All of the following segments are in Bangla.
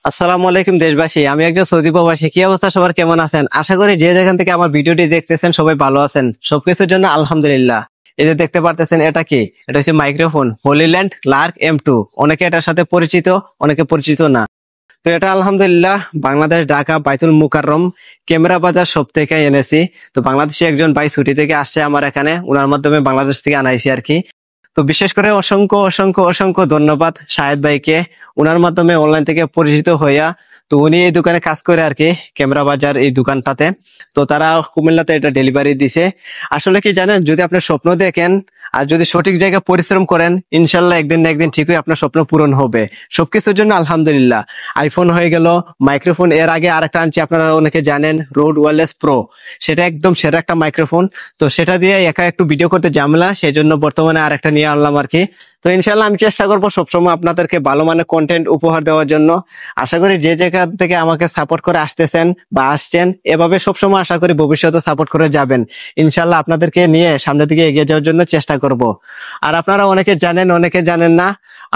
আসসালামু আলাইকুম দেশবাসী, আমি একজন সৌদি প্রবাসী। কি অবস্থা সবার, কেমন আছেন? আশা করি যে যেখান থেকে আমার ভিডিওটি দেখতেছেন সবাই ভালো আছেন। সবকিছুর জন্য আলহামদুলিল্লাহ। এই যে দেখতে পারতেছেন, এটা কি? এটা হচ্ছে মাইক্রোফোন হলিল্যান্ড লার্ক M2। অনেকে এটার সাথে পরিচিত, অনেকে পরিচিত না। তো এটা আলহামদুলিল্লাহ বাংলাদেশ ঢাকা বাইতুল মুকাররম ক্যামেরা বাজার সব থেকে এনেছি। তো বাংলাদেশি একজন ভাই ছুটি থেকে আসছে আমার এখানে, ওনার মাধ্যমে বাংলাদেশ থেকে আনাইছি আর কি। তো বিশেষ করে অসংখ্য অসংখ্য অসংখ্য ধন্যবাদ শাহেদ ভাইকে, ওনার মাধ্যমে অনলাইন থেকে পরিচিত হইয়া। তো উনি এই দোকানে কাজ করে আর কি, ক্যামেরা বাজার এই দোকানটাতে। তো তারা কুমিল্লাতে এটা ডেলিভারি দিছে। আসলে কি জানেন, যদি আপনার স্বপ্ন দেখেন আর যদি সঠিক জায়গায় পরিশ্রম করেন, ইনশাল্লাহ একদিন না একদিন ঠিকই আপনার স্বপ্ন পূরণ হবে। সবকিছুর জন্য আলহামদুলিল্লাহ। আইফোন হয়ে গেল, মাইক্রোফোন এর আগে আরেকটা আনছি, আপনারা অনেকে জানেন, রোড ওয়ারলেস প্রো। সেটা একদম সেরা একটা মাইক্রোফোন। তো সেটা দিয়ে একা একটু ভিডিও করতে ঝামেলা, সেই জন্য বর্তমানে আরেকটা নিয়ে আনলাম আর কি। তো ইনশাল্লাহ আমি চেষ্টা করবো সবসময় আপনাদেরকে ভালো মানের কন্টেন্ট উপহার দেওয়ার জন্য। আশা করি যে জায়গা থেকে আমাকে সাপোর্ট করে আসতেছেন বা আসছেন, এভাবে সবসময় আশা করি ভবিষ্যতে সাপোর্ট করে যাবেন। ইনশাল্লাহ আপনাদেরকে নিয়ে সামনের দিকে এগিয়ে যাওয়ার জন্য চেষ্টা করব। আর আপনারা অনেকে জানেন, অনেকে জানেন না,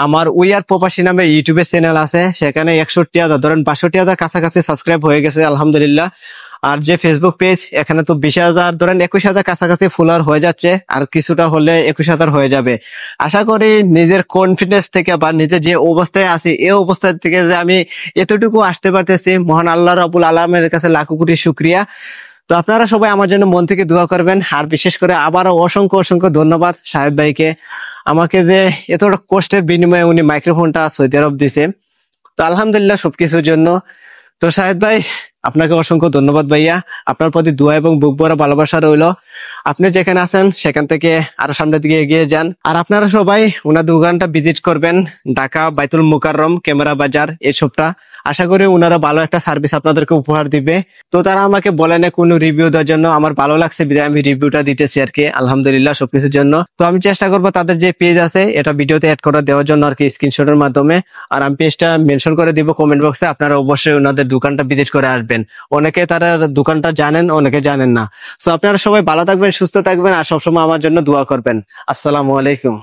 আমার উই আর প্রবাসী নামে ইউটিউবে চ্যানেল আছে। সেখানে 61,000, ধরেন 62,000 কাছাকাছি সাবস্ক্রাইব হয়ে গেছে আলহামদুলিল্লাহ। আর যে ফেসবুক পেজ, এখানে তো 20,000, ধরেন 21,000 কাছাকাছি ফলোয়ার হয়ে যাচ্ছে, আর কিছুটা হলে 21,000 হয়ে যাবে। আশা করি নিজের কনফিডেন্স থেকে বা নিজে যে অবস্থায় আছি, এই অবস্থা থেকে যে আমি এতটুকু আসতে পারতেছি, মহান আল্লাহ রাব্বুল আলামিনের কাছে লাখো কোটি শুকরিয়া। তো আপনারা সবাই আমার জন্য মন থেকে দোয়া করবেন। আর বিশেষ করে আবারও অসংখ্য অসংখ্য ধন্যবাদ শাহেদ ভাইকে, আমাকে যে এতটা কষ্টের বিনিময়ে উনি মাইক্রোফোনটা সৌদি আরব দিছে। তো আলহামদুলিল্লাহ সবকিছুর জন্য। তো শাহেদ ভাই, আপনাকে অসংখ্য ধন্যবাদ ভাইয়া। আপনার প্রতি দোয়া এবং বুক ভরা ভালোবাসা রইলো। আপনি যেখানে আছেন সেখান থেকে আরো সামনের দিকে এগিয়ে যান। আর আপনারা সবাই ওনার দোকানটা ভিজিট করবেন, ঢাকা বাইতুল মুকাররম ক্যামেরা বাজার এসবটা। আশা করি ওনারা ভালো একটা সার্ভিস আপনাদেরকে উপহার দিবে। তো তারা আমাকে বলেন কোনো রিভিউ দেওয়ার জন্য, আমার ভালো লাগছে বিধায় আমি রিভিউটা দিতেছি আর কি, আলহামদুলিল্লাহ সবকিছুর জন্য। তো আমি চেষ্টা করবো তাদের যে পেজ আছে এটা ভিডিওতে অ্যাড করে দেওয়ার জন্য আর কি, স্ক্রিনশটের মাধ্যমে। আর আমি পেজটা মেনশন করে দিব কমেন্ট বক্সে, আপনারা অবশ্যই ওনাদের দোকানটা ভিজিট করে আসবেন। অনেকে তারা দোকানটা জানেন, অনেকে জানেন না। তো আপনারা সবাই ভালো থাকবেন, সুস্থ থাকবেন, আর সবসময় আমার জন্য দোয়া করবেন। আসসালামু আলাইকুম।